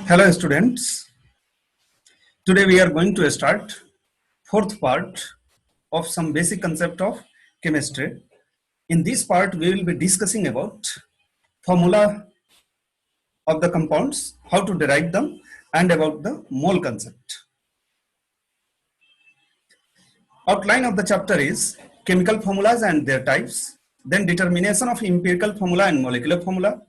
Hello students, today we are going to start fourth part of some basic concept of chemistry. In this part we will be discussing about formula of the compounds, how to derive them and about the mole concept. Outline of the chapter is chemical formulas and their types, then determination of empirical formula and molecular formula,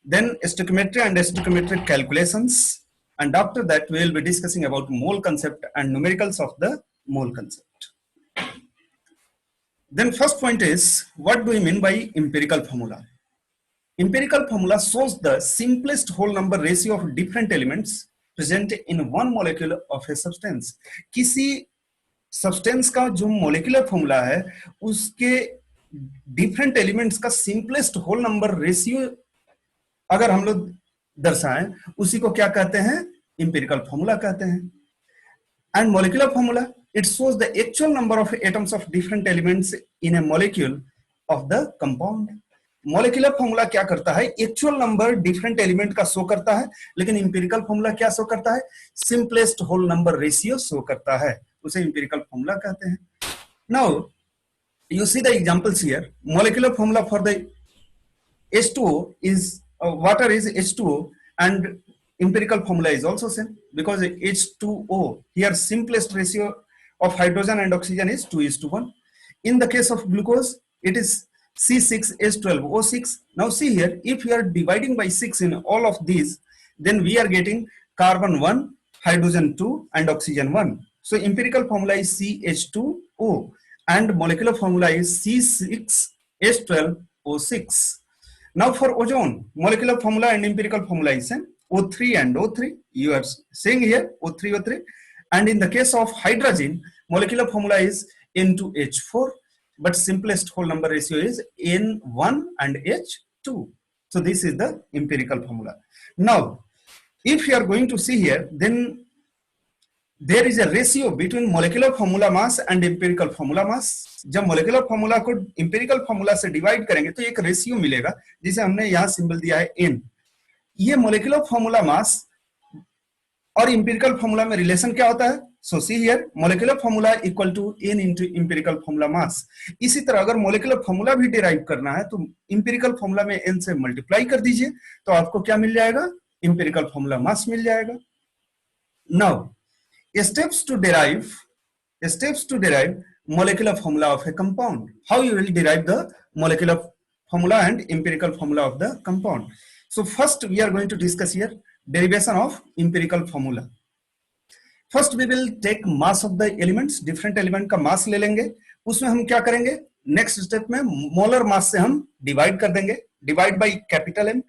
then stoichiometry and stoichiometric calculations, and after that we will be discussing about mole concept and numericals of the mole concept. Then first point is, what do we mean by empirical formula? Empirical formula shows the simplest whole number ratio of different elements present in one molecule of a substance. किसी substance का जो molecular formula है उसके different elements का simplest whole number ratio अगर हम लोग दर्शाएं उसी को क्या कहते हैं, इंपिरिकल फॉर्मूला कहते हैं. And molecular formula, it shows the actual number of atoms of different elements in a molecule of the compound. Molecular formula क्या करता है, एक्चुअल नंबर डिफरेंट एलिमेंट का शो करता है, लेकिन इंपिरिकल फॉर्मूला क्या शो करता है, simplest whole number ratio show करता है, उसे इंपिरिकल फॉर्मूला कहते हैं. Now you see the examples here. Molecular formula for the H2O is water is H2O, and empirical formula is also same because H2O here simplest ratio of hydrogen and oxygen is 2:1. In the case of glucose it is C6H12O6. Now see here, if we are dividing by 6 in all of these, then we are getting carbon 1, hydrogen 2 and oxygen 1. So empirical formula is CH2O and molecular formula is C6H12O6. Now for ozone, molecular formula and empirical formula is same, O3 and O3. You are seeing here O3, O3. And in the case of hydrogen, molecular formula is N2H4, but simplest whole number ratio is N1 and H2. So this is the empirical formula. Now, if you are going to see here, then there is a ratio between molecular formula mass and empirical formula mass. जब molecular formula को empirical formula से divide करेंगे तो एक ratio मिलेगा जिसे हमने यहाँ symbol दिया है n. ये molecular formula mass और empirical formula में relation क्या होता है? So see here, molecular formula equal to n into empirical formula mass. इसी तरह अगर molecular formula भी derive करना है तो empirical formula में n से multiply कर दीजिए तो आपको क्या मिल जाएगा? Empirical formula mass मिल जाएगा. Now steps to derive molecular formula of a compound. How you will derive the molecular formula and empirical formula of the compound? So first we are going to discuss here derivation of empirical formula. First we will take mass of the elements, different element का mass ले लेंगे, उसमें हम क्या करेंगे, next step में molar mass से हम divide कर देंगे, divide by capital M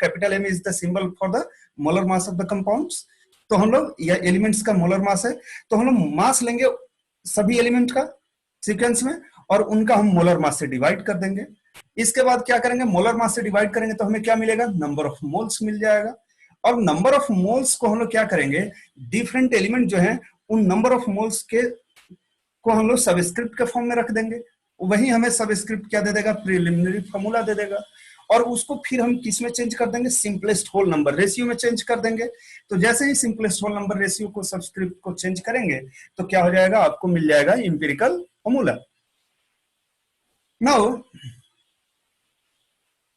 is the symbol for the molar mass of the compounds. तो हम लोग या एलिमेंट्स का मोलर मास है तो हम लोग मास लेंगे सभी एलिमेंट का सीक्वेंस में और उनका हम मोलर मास से डिवाइड कर देंगे. इसके बाद क्या करेंगे, मोलर मास से डिवाइड करेंगे तो हमें क्या मिलेगा, नंबर ऑफ मोल्स मिल जाएगा. और नंबर ऑफ मोल्स को हम लोग क्या करेंगे, डिफरेंट एलिमेंट जो है उन नंबर ऑफ मोल्स के को हम लोग सबस्क्रिप्ट के फॉर्म में रख देंगे. वही हमें सबस्क्रिप्ट क्या दे देगा, प्रीलिमिनरी फॉर्मूला दे देगा. और उसको फिर हम किस में चेंज कर देंगे, सिंपलेस्ट होल नंबर रेशियो में चेंज कर देंगे. तो जैसे ही सिंपलेस्ट होल नंबर रेशियो को सबस्क्रिप्ट को चेंज करेंगे तो क्या हो जाएगा, आपको मिल जाएगा empirical formula. Now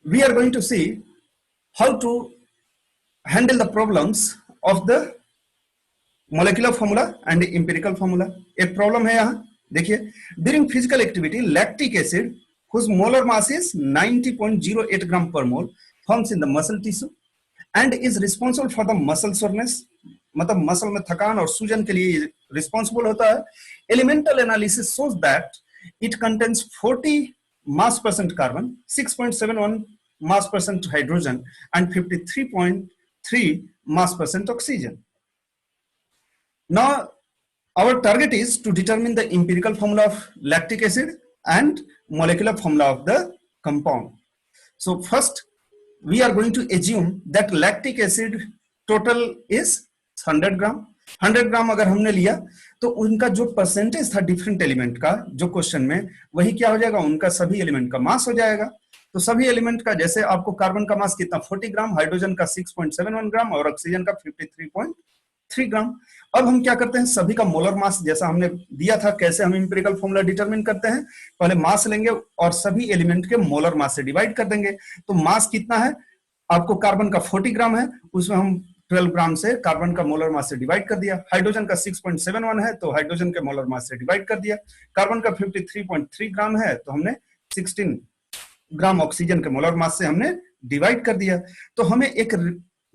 we are going to see how to handle the problems of the molecular formula and empirical formula. एक प्रॉब्लम है यहाँ देखिए, during physical activity lactic acid whose molar mass is 90.08 gram per mole forms in the muscle tissue and is responsible for the muscle soreness, मतलब muscle में थकान और सूजन के लिए रिस्पॉन्सिबल होता है. Elemental analysis shows that it contains 40 mass percent carbon, 6.71 mass percent hydrogen and 53.3 mass percent oxygen. Now our target is to determine the empirical formula of lactic acid and molecular formula of the compound. So first we are going to assume that lactic acid total is 100 gram. 100 ग्राम अगर हमने लिया तो उनका जो percentage था different element का जो question में, वही क्या हो जाएगा, उनका सभी एलिमेंट का मास हो जाएगा. तो सभी एलिमेंट का, जैसे आपको कार्बन का मास कितना 40 ग्राम, हाइड्रोजन का 6.71 ग्राम और ऑक्सीजन का 53.3 ग्राम। अब हम क्या करते हैं, सभी का मोलर मास जैसा हमने दिया था, कैसे हम इंपेरिकल फॉर्मूला डिटरमिन करते हैं, पहले मास लेंगे और सभी एलिमेंट के मोलर मास से डिवाइड कर देंगे। तो मास कितना है, आपको कार्बन का 40 ग्राम है, उसमें हम 12 ग्राम से कार्बन का मोलर मास से डिवाइड कर दिया। हाइड्रोजन का 6.71 है तो हाइड्रोजन के मोलर मास से डिवाइड कर दिया। कार्बन का 53.3 ग्राम है तो हमने 16 ग्राम ऑक्सीजन के मोलर मास से हमने डिवाइड कर दिया। तो हमें एक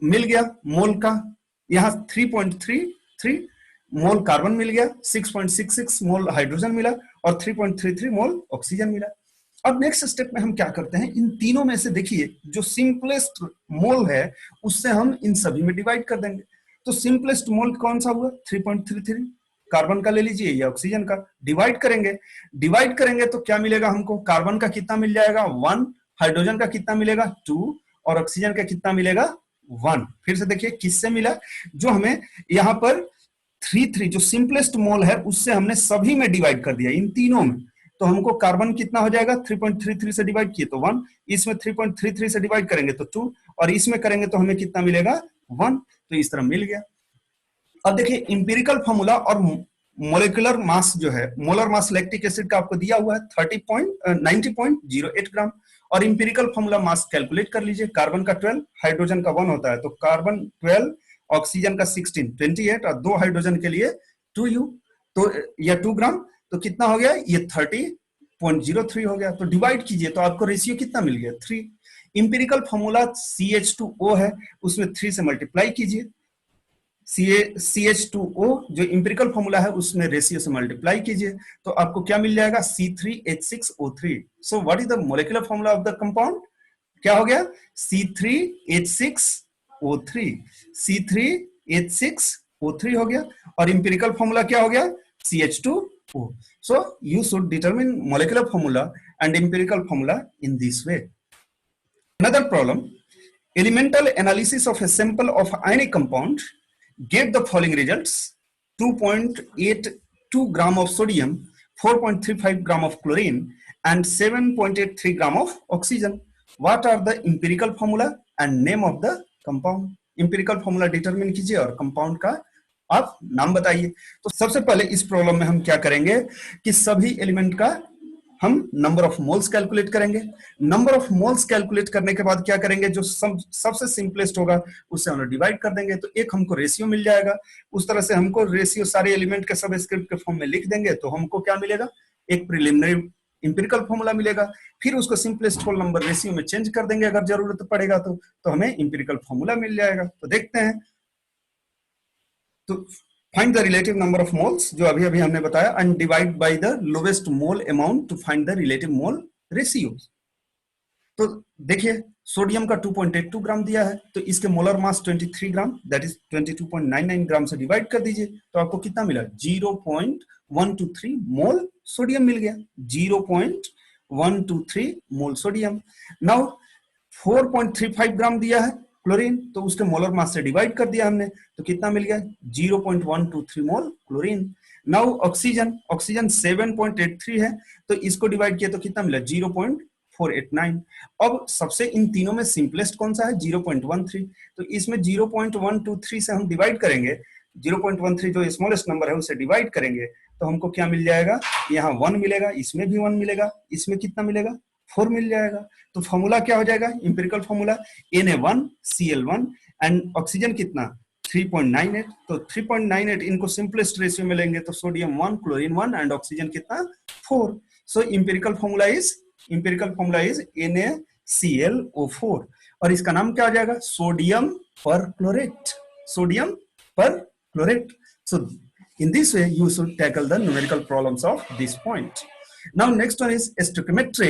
मिल गया मोल का, यहाँ 3.33 मोल कार्बन मिल गया, 6.66 मोल हाइड्रोजन मिला और 3.33 मोल ऑक्सीजन मिला। अब नेक्स्ट स्टेप में हम क्या करते हैं, इन तीनों में से देखिए जो सिंपलेस्ट मोल है उससे हम इन सभी में डिवाइड कर देंगे। तो सिंपलेस्ट मोल कौन सा हुआ, 3.33 कार्बन का ले लीजिए या ऑक्सीजन का, डिवाइड करेंगे तो क्या मिलेगा हमको, कार्बन का कितना मिल जाएगा 1, हाइड्रोजन का कितना मिलेगा 2 और ऑक्सीजन का कितना मिलेगा 1। फिर से देखिए किससे मिला, जो हमें यहाँ पर 3 जो सिंपलेस्ट मोल है उससे हमने सभी में डिवाइड कर दिया, इन तीनों में। तो हमको कार्बन कितना हो जाएगा, 3.33 से डिवाइड किए तो 1, इसमें 3.33 से डिवाइड करेंगे तो 2 और इसमें करेंगे तो हमें कितना मिलेगा 1। तो इस तरह मिल गया। अब देखिए इंपेरिकल फॉर्मूला और मोलिकुलर मास जो है, मोलर मास लैक्टिक एसिड का आपको दिया हुआ है 90.08 ग्राम और इंपेरिकल फॉर्मूला मास कैलकुलेट कर लीजिए। कार्बन का 12, हाइड्रोजन का 1 होता है तो कार्बन 12, ऑक्सीजन का 16 28 और 2 हाइड्रोजन के लिए 2U तो या 2 ग्राम, तो कितना हो गया ये 30.03 हो गया। तो डिवाइड कीजिए तो आपको रेशियो कितना मिल गया 3। इंपेरिकल फॉर्मूला CH2O है, उसमें 3 से मल्टीप्लाई कीजिए। CH2O जो इंपेरिकल फॉर्मूला है उसमें रेशियो से मल्टीप्लाई कीजिए तो आपको क्या मिल जाएगा C3H6O3। So what is the molecular formula of the compound, क्या हो गया C3H6O3, C3H6O3 हो गया और इंपेरिकल फॉर्मूला क्या हो गया CH2O। So you should determine molecular formula and empirical formula in this way. Another problem, elemental analysis of a sample of ionic compound gave the following results: 2.82 gram of sodium, 4.35 gram of chlorine and 7.83 gram of oxygen. What are the empirical formula and name of the compound? empirical formula determine कीजिए और compound का आप नाम बताइए। तो सबसे पहले इस प्रॉब्लम में हम क्या करेंगे कि सभी एलिमेंट का हम नंबर ऑफ मोल्स कैलकुलेट करेंगे। नंबर ऑफ मोल्स कैलकुलेट करने के बाद क्या करेंगे, जो सबसे सिंपलेस्ट होगा उससे हम डिवाइड कर देंगे तो एक हमको रेशियो मिल जाएगा। उस तरह से हमको रेशियो सारे एलिमेंट के सब स्क्रिप्ट के फॉर्म में लिख देंगे तो हमको क्या मिलेगा, एक प्रिलिमिनरी इंपेरिकल फॉर्मूला मिलेगा। फिर उसको सिंपलेस्ट होल नंबर रेशियो में चेंज कर देंगे अगर जरूरत पड़ेगा तो हमें इंपेरिकल फॉर्मूला मिल जाएगा। तो देखते हैं, तो find the relative number of moles जो अभी अभी हमने बताया and divide by the lowest mole amount to find the relative mole ratio. तो देखिए सोडियम का 2.82 ग्राम दिया है तो इसके molar mass 23 gram that is 22.99 ग्राम से डिवाइड कर दीजिए तो आपको कितना मिला 0.123 मोल सोडियम मिल गया, 0.123 मोल सोडियम। नाउ 4.35 ग्राम दिया है क्लोरीन तो उसके मोलर मास से डिवाइड कर दिया हमने तो कितना मिल गया 0.123 मोल क्लोरीन। नाउ ऑक्सीजन 7.83 है तो इसको डिवाइड किया तो कितना मिला 0.489। अब सबसे इन तीनों में सिंपलेस्ट कौन सा है 0.13 तो इसमें 0.123 से हम डिवाइड करेंगे, 0.13 जो स्मॉलेस्ट नंबर है उसे डिवाइड करेंगे तो हमको क्या मिल जाएगा, यहाँ 1 मिलेगा, इसमें भी 1 मिलेगा, इसमें कितना मिलेगा 4 मिल जाएगा। तो फॉर्मूला क्या हो जाएगा empirical formula Na1Cl1 and oxygen कितना 3.98 तो 3.98 इनको सिंपलेस्ट रेशियो में लेंगे तो सोडियम 1 क्लोरीन 1 एंड ऑक्सीजन कितना 4। सो इंपेरिकल फॉर्मूला इज NaClO4 और इसका नाम क्या हो जाएगा सोडियम पर chlorate. So in this way you should tackle the numerical problems of this point. Now next one is stoichiometry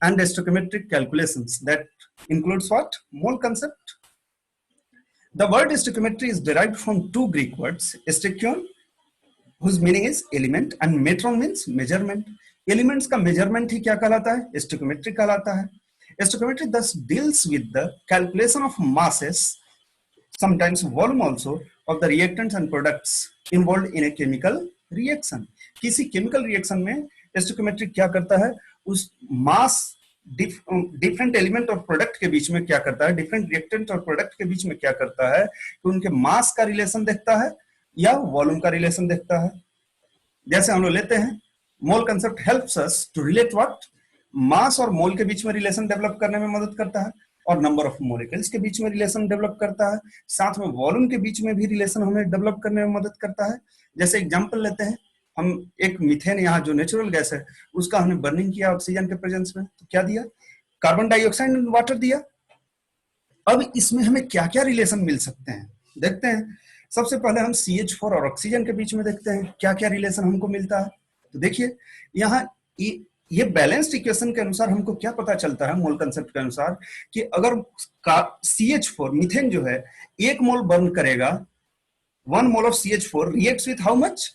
and stoichiometric calculations that includes what mole concept. The word stoichiometry is derived from two Greek words, stoichion whose meaning is element and metron means measurement. Elements का measurement ही क्या कहलाता है stoichiometry कहलाता है। Stoichiometry thus deals with the calculation of masses, sometimes volume also, of the reactants and products involved in a chemical reaction. किसी chemical reaction में stoichiometry क्या करता है, उस मास डिफरेंट एलिमेंट और प्रोडक्ट के बीच में क्या करता है, डिफरेंट रिएक्टेंट और प्रोडक्ट के बीच में क्या करता है कि उनके मास का रिलेशन देखता है या वॉल्यूम का रिलेशन देखता है। जैसे हम लोग लेते हैं mole concept helps us to relate what, mass और मोल के बीच में रिलेशन डेवलप करने में मदद करता है, और नंबर ऑफ मोलिक्यूल्स के बीच में रिलेशन डेवलप करता है, साथ में वॉल्यूम के बीच में भी रिलेशन हमें डेवलप करने में मदद करता है। जैसे एग्जांपल लेते हैं, हम एक मीथेन यहाँ जो नेचुरल गैस है उसका हमने बर्निंग किया ऑक्सीजन के प्रेजेंस में, तो क्या दिया, कार्बन डाइऑक्साइड एंड वाटर दिया। अब इसमें हमें क्या क्या रिलेशन मिल सकते हैं देखते हैं। सबसे पहले हम CH4 और ऑक्सीजन के बीच में देखते हैं क्या क्या रिलेशन हमको मिलता है। तो देखिए यहाँ ये बैलेंस्ड इक्वेशन के अनुसार हमको क्या पता चलता है, मोल कंसेप्ट के अनुसार, कि अगर CH4 मीथेन जो है 1 मोल बर्न करेगा, 1 mole of CH4 reacts with how much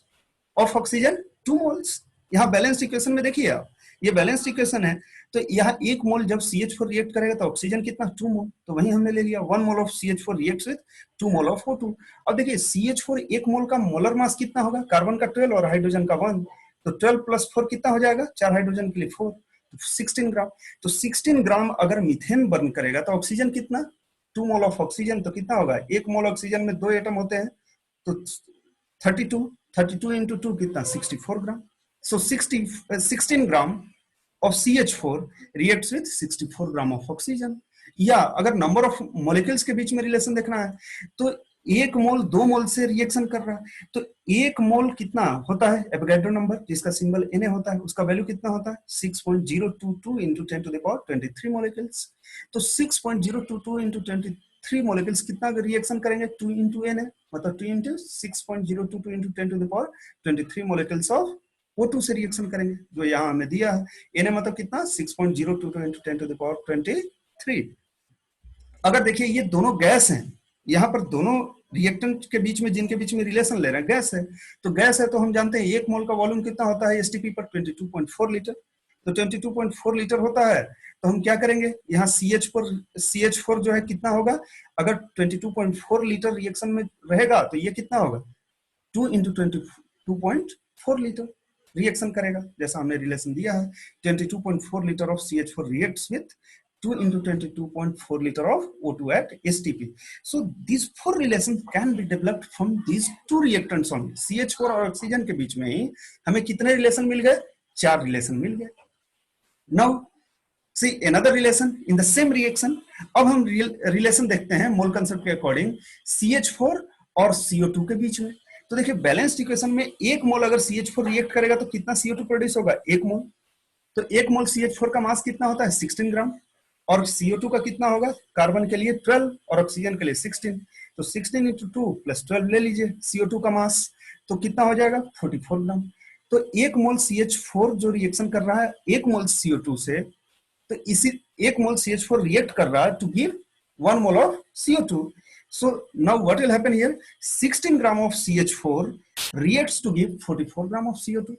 of oxygen, 2 moles. यहाँ बैलेंस्ड इक्वेशन में देखिए आप, ये बैलेंस्ड इक्वेशन है, तो यहाँ 1 मोल जब CH4 रिएक्ट करेगा तो ऑक्सीजन कितना, 2 मोल, तो वही हमने ले लिया 1 mole of CH4 reacts with 2 mole of O2। अब देखिए CH4 1 मोल का मोलर मास कितना होगा, कार्बन का 12 और हाइड्रोजन का 1, तो 12 प्लस 4 कितना हो जाएगा, 4 हाइड्रोजन के लिए 4, तो 16 ग्राम। तो 16 ग्राम अगर मीथेन बर्न करेगा तो ऑक्सीजन कितना, 2 मोल ऑफ ऑक्सीजन, तो कितना होगा, 1 मोल ऑक्सीजन में 2 एटम होते हैं, तो 32 इंटू 2 कितना, 64 ग्राम। सो 16 ग्राम of CH4 reacts with 64 gram of oxygen. या अगर नंबर ऑफ मॉलिक्यूल्स के बीच में रिलेशन देखना है तो 1 मोल 2 मोल से रिएक्शन कर रहा है, तो 1 मोल कितना होता है, एवोगैड्रो नंबर जिसका सिंबल Na होता है, उसका वैल्यू कितना होता है, 6.022 into 10 to the power 23 molecules. तो 6.022 into 23 मॉलिक्यूल्स कितना रिएक्शन करेंगे, 2 into Na, मतलब 2 into 6.022 into 10 to the power 23 molecules of O2 से रिएक्शन करेंगे, जो यहाँ हमने दिया है। Na मतलब कितना, 6.022 into 10 to the power 23। अगर देखिए ये दोनों गैस हैं, यहाँ पर दोनों रिएक्टेंट के बीच में, जिनके बीच में रिलेशन ले रहे हैं, गैस है, तो गैस है तो हम जानते हैं 1 मोल का वॉल्यूम कितना होता है एसटीपी पर, 22.4 लीटर, तो 22.4 लीटर होता है। तो हम क्या करेंगे, यहाँ CH4 जो है कितना होगा, अगर 22.4 लीटर रिएक्शन में रहेगा तो ये कितना होगा, 2 into 22.4 लीटर रिएक्शन करेगा, जैसा हमने रिलेशन दिया है। 22.4 litre of CH4 reacts with 2 into 22.4 liter of O2 at STP. So these 4 relations can be developed from these 2 reactants only. CH4 और ऑक्सीजन के बीच में ही हमें कितने रिलेशन मिल गए, 4 रिलेशन मिल गए। Now see another relation in the same reaction. अब हम relation देखते हैं मोल कंसेप्ट के अकॉर्डिंग CH4 और CO2 के बीच में। तो देखिए बैलेंस्ड इक्वेशन में 1 मोल अगर CH4 रिएक्ट करेगा तो कितना CO2 प्रोड्यूस होगा, 1 मोल। तो 1 मोल CH4 का मास कितना होता है, 16 ग्राम, और CO2 का कितना होगा, कार्बन के लिए 12 और ऑक्सीजन के लिए 16, तो 16 into 2 plus 12 ले लीजिए CO2 का मास, तो कितना हो जाएगा, 44 ग्राम। तो 1 मोल CH4 जो रिएक्शन कर रहा है 1 मोल CO2 से, तो इसी 1 मोल CH4 रिएक्ट कर रहा है to give 1 mole of CO2। So now what will happen here, 16 gram of CH4 reacts to give 44 gram of CO2।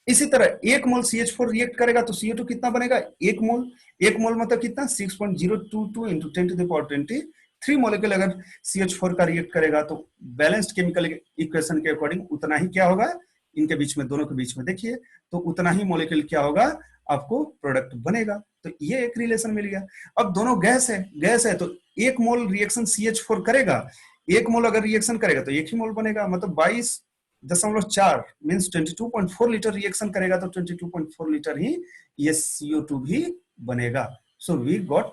इसी तरह 1 मोल CH4 रिएक्ट करेगा तो CO2 कितना बनेगा, 1 मोल मतलब कितना, 6.022 into 10 to the power 23 molecule अगर CH4 का रिएक्ट करेगा तो बैलेंस्ड केमिकल इक्वेशन के अकॉर्डिंग उतना ही क्या होगा, इनके बीच में, दोनों के बीच में देखिए, तो उतना ही मॉलिक्यूल क्या होगा, आपको प्रोडक्ट बनेगा। तो ये एक रिलेशन मिल गया। अब दोनों गैस है तो 1 मोल रिएक्शन CH4 करेगा, 1 मोल अगर रिएक्शन करेगा तो 1 ही मोल बनेगा, मतलब 22.4 मींस 22.4 लीटर रिएक्शन करेगा तो 22.4 लीटर ही ये CO2 भी बनेगा। So we got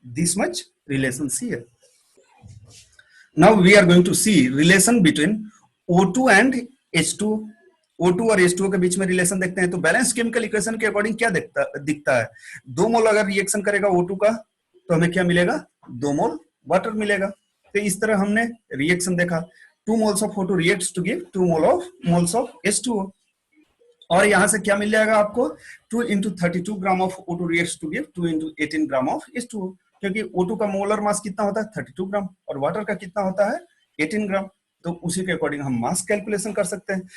this much relations here. Now we are going to see relation between O2 and H2। O2 और H2O के बीच में रिलेशन देखते हैं। तो बैलेंस केमिकल इक्वेशन के अकॉर्डिंग क्या दिखता है, 2 मोल अगर रिएक्शन करेगा O2 का तो हमें क्या मिलेगा, 2 मोल वाटर मिलेगा। तो इस तरह हमने रिएक्शन देखा, 2 moles of O2 reacts to give 2 moles of H2O। और यहां से क्या मिल जाएगा आपको, 2 into 32 gram of O2 reacts to give 2 into 18 gram of H2O, क्योंकि O2 का मोलर मास कितना होता है, 32 ग्राम, और वाटर का कितना होता है, 18 ग्राम। तो उसी के अकॉर्डिंग हम मास कैलकुलेशन कर सकते हैं।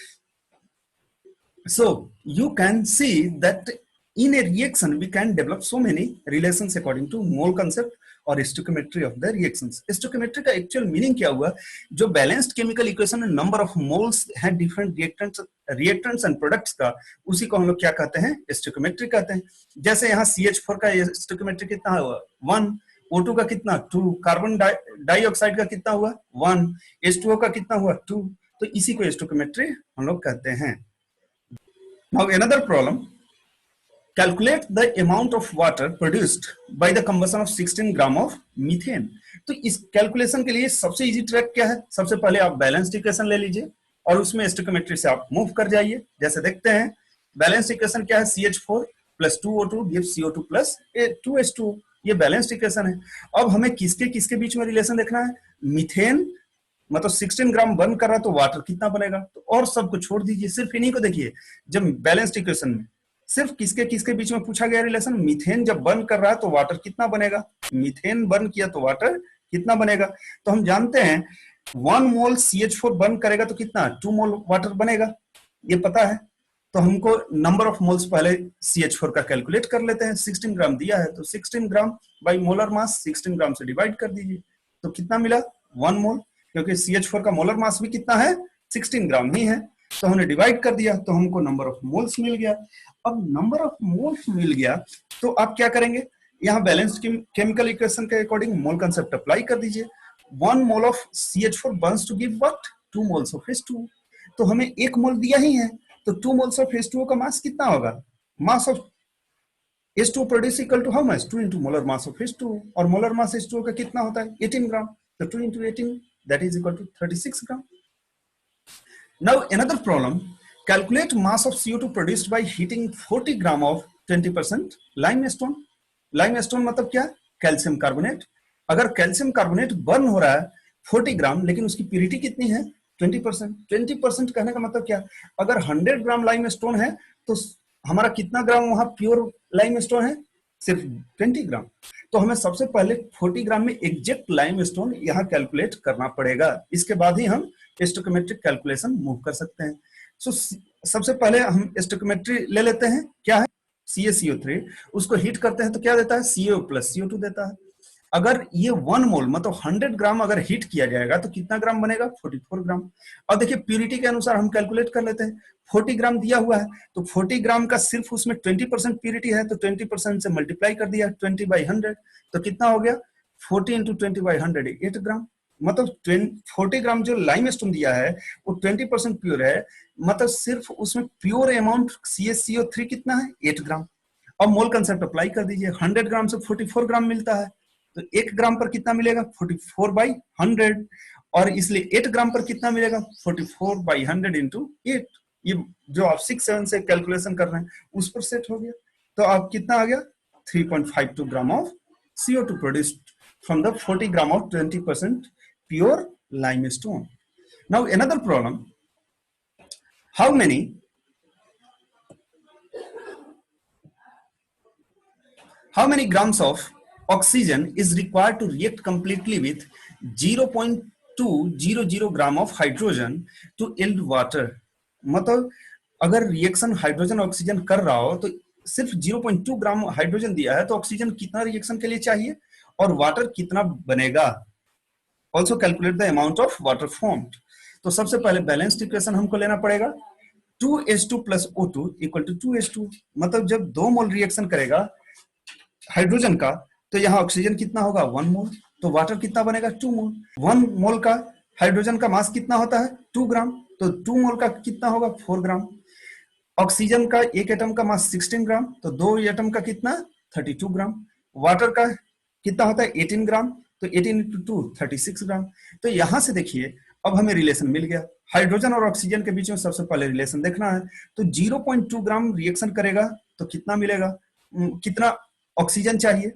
So you can see that in a reaction we can develop so many relations according to mole concept और stoichiometry of the reactions. Stoichiometry का actual meaning क्या हुआ? जो balanced chemical equation में number of moles हैं different reactants and products का, उसी को हम लोग क्या कहते हैं? stoichiometry कहते हैं. जैसे यहाँ CH4 का stoichiometry कितना हुआ? 1, O2 का कितना? 2, कार्बन डाइऑक्साइड का कितना हुआ? 1, H2O का कितना हुआ? 2. तो इसी को stoichiometry हम लोग कहते हैं. Now another problem. Calculate the amount of water produced by the combustion of 16 gram of methane. तो इस कैलकुलेशन के लिए सबसे इजी ट्रैक क्या है? सबसे पहले आप बैलेंस्ड इक्वेशन ले लीजिए और उसमें स्टोइकियोमेट्री से आप मूव कर जाइए. जैसे देखते हैं बैलेंस्ड इक्वेशन क्या है? CH4 plus 2O2 gives CO2 plus 2H2. ये बैलेंस्ड इक्वेशन है. अब हमें किसके किसके बीच में रिलेशन देखना है? मीथेन मतलब 16 ग्राम बर्न कर रहा है तो वाटर कितना बनेगा? तो और सबको छोड़ दीजिए, सिर्फ इन्हीं को देखिए. जब बैलेंस्ड इक्वेशन में सिर्फ किसके किसके बीच में पूछा गया रिलेशन? मीथेन जब बर्न कर रहा है तो वाटर कितना बनेगा? मीथेन बर्न किया तो वाटर कितना बनेगा? तो हम जानते हैं 1 मोल CH4 बर्न करेगा तो कितना? 2 मोल वाटर बनेगा, ये पता है. तो हमको नंबर ऑफ मोल्स पहले CH4 का कैलकुलेट कर लेते हैं. 16 ग्राम दिया है तो 16 ग्राम बाई मोलर मास 16 ग्राम से डिवाइड कर दीजिए. तो कितना मिला? 1 मोल, क्योंकि CH4 का मोलर मास भी कितना है? 16 ग्राम ही है. तो हमने डिवाइड कर दिया तो हमको नंबर ऑफ मोल्स मिल गया. अब नंबर ऑफ मोल्स मिल गया तो आप क्या करेंगे? यहाँ बैलेंस्ड केमिकल इक्वेशन के अकॉर्डिंग मोल कंसेप्ट अप्लाई कर दीजिए. 1 mole of CH4 burns to give what? 2 moles of H2O. तो हमें 1 मोल दिया ही है तो 2 मोल्स ऑफ H2O का मास कितना होगा? Mass of H2O produce equal to how much? 2 into molar mass of H2O. और मोलर मास H2O का कितना होता है? 18 ग्राम. तो 2 into 18 that is equal to 36 gram. Now another problem. Calculate mass of CO2 produced by heating 40 gram of 20% limestone. Limestone मतलब क्या? Calcium carbonate. अगर calcium carbonate burn हो रहा है 40 ग्राम लेकिन उसकी प्यूरिटी कितनी है? 20%. 20% कहने का मतलब क्या? अगर 100 ग्राम लाइमस्टोन है तो हमारा कितना ग्राम वहां प्योर लाइमस्टोन है? सिर्फ 20 ग्राम. तो हमें सबसे पहले 40 ग्राम में एग्जैक्ट लाइमस्टोन यहाँ कैलकुलेट करना पड़ेगा. इसके बाद ही हम स्टोइकियोमेट्रिक कैलकुलेशन मूव कर सकते हैं. सो सबसे पहले हम स्टोइकियोमेट्री ले लेते हैं. क्या है? CaCO3. उसको हीट करते हैं तो क्या देता है? Ca plus CO2 देता है. अगर ये 1 मोल मतलब 100 ग्राम अगर हीट किया जाएगा तो कितना ग्राम बनेगा? 44 ग्राम. और देखिए प्यूरिटी के अनुसार हम कैलकुलेट कर लेते हैं. 40 ग्राम दिया हुआ है तो 40 ग्राम का सिर्फ उसमें 20% प्यूरिटी है तो 20% से मल्टीप्लाई कर दिया 20/100 तो कितना हो गया? 40 into 20/100 8 ग्राम. मतलब 40 ग्राम जो लाइमस्टोन दिया है वो 20% प्योर है. मतलब सिर्फ उसमें प्योर अमाउंट CaCO3 कितना है? 8 ग्राम. अब मोल कंसेप्ट अप्लाई कर दीजिए. 100 ग्राम से 44 ग्राम मिलता है तो 1 ग्राम पर कितना मिलेगा? 44/100. और इसलिए 8 ग्राम पर कितना मिलेगा? 44/100 into 8. ये जो आप 6-7 से कैलकुलेशन कर रहे हैं उस पर सेट हो गया. तो आप कितना आ गया? 3.52 gram of CO2 produced from the 40 gram of 20% pure limestone. Now another problem. How many grams of oxygen is required to react completely with 0.200 gram of hydrogen to yield water? मतलब अगर reaction hydrogen oxygen कर रहा हो तो सिर्फ 0.2 gram hydrogen दिया है तो ऑक्सीजन कितना रिएक्शन के लिए चाहिए और वाटर कितना बनेगा? Also calculate the amount of water formed. तो सबसे पहले बैलेंस्ड इक्वेशन हमको लेना पड़ेगा. 2H2 plus O2 equal to 2H2. मतलब जब 2 मोल रिएक्शन करेगा हाइड्रोजन का तो यहाँ ऑक्सीजन कितना होगा? 1 मोल. तो वाटर कितना बनेगा? 2 मोल. 1 मोल का हाइड्रोजन का मास कितना होता है? 2 ग्राम. तो 2 मोल का कितना होगा? 4 ग्राम. ऑक्सीजन का एक एटम का मास 16 ग्राम तो 2 एटम का कितना? 32 ग्राम. वाटर का कितना होता है? 18 ग्राम. तो 18 into 2 36 ग्राम. तो यहां से देखिए अब हमें रिलेशन मिल गया. हाइड्रोजन और ऑक्सीजन के बीच में सबसे पहले रिलेशन देखना है. तो 0.2 ग्राम रिएक्शन करेगा तो कितना मिलेगा? कितना ऑक्सीजन चाहिए?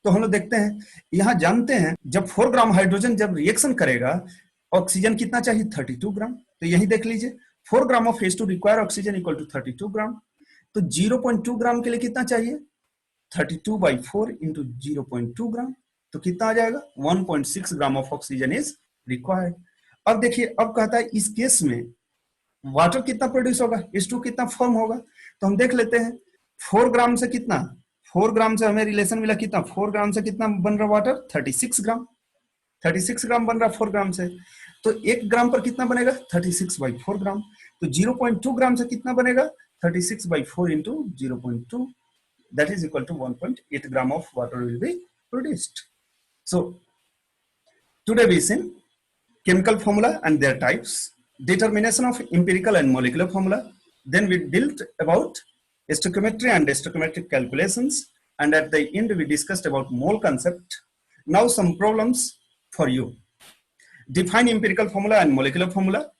तो हम लोग देखते हैं. यहां जानते हैं जब 4 ग्राम हाइड्रोजन जब रिएक्शन करेगा ऑक्सीजन कितना चाहिए? 32 ग्राम. तो यही देख लीजिए 4 gram of H2 require oxygen equal to 32 gram. तो 0.2 ग्राम के लिए कितना चाहिए? 32/4 into 0.2 ग्राम. तो कितना आ जाएगा? 1.6 gram of oxygen is required. अब देखिए अब कहता है इस केस में वाटर कितना प्रोड्यूस होगा? H2 कितना फॉर्म होगा? तो हम देख लेते हैं 4 ग्राम से कितना, 4 ग्राम से हमें रिलेशन मिला कितना, 4 ग्राम से कितना बन रहा वाटर, 36 ग्राम, 36 ग्राम बन रहा 4 ग्राम से। तो 1 ग्राम पर कितना बनेगा, 36/4 ग्राम। तो 0.2 ग्राम से कितना बनेगा, 36/4 into 0.2, that is equal to 1.8 gram of water will be produced. So today we seen chemical formula and their types, determination of empirical and molecular formula. Then we built about stoichiometry and stoichiometric calculations, and at the end we discussed about mole concept. Now some problems for you. Define empirical formula and molecular formula.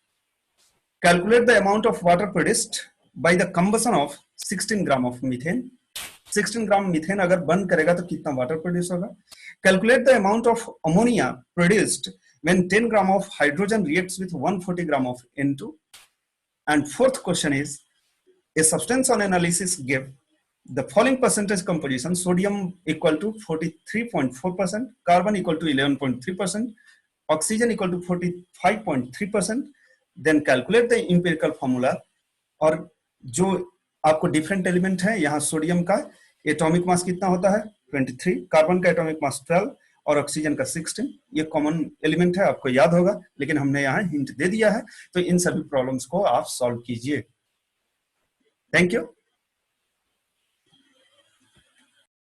Calculate the amount of water produced by the combustion of 16 gram of methane. 16 gram methane अगर burn करेगा तो कितना water produce होगा। Calculate the amount of ammonia produced when 10 gram of hydrogen reacts with 140 gram of N2. And fourth question is, a substance on analysis gave the following percentage composition: sodium equal to 43.4%, carbon equal to 11.3%, oxygen equal to 45.3%. Then calculate the empirical formula. और जो आपको different element है, यहाँ sodium का atomic mass कितना होता है 23, carbon का एटॉमिक मास 12 और ऑक्सीजन का 16। ये कॉमन एलिमेंट है, आपको याद होगा, लेकिन हमने यहाँ हिंट दे दिया है। तो इन सभी प्रॉब्लम्स को आप सॉल्व कीजिए। Thank you.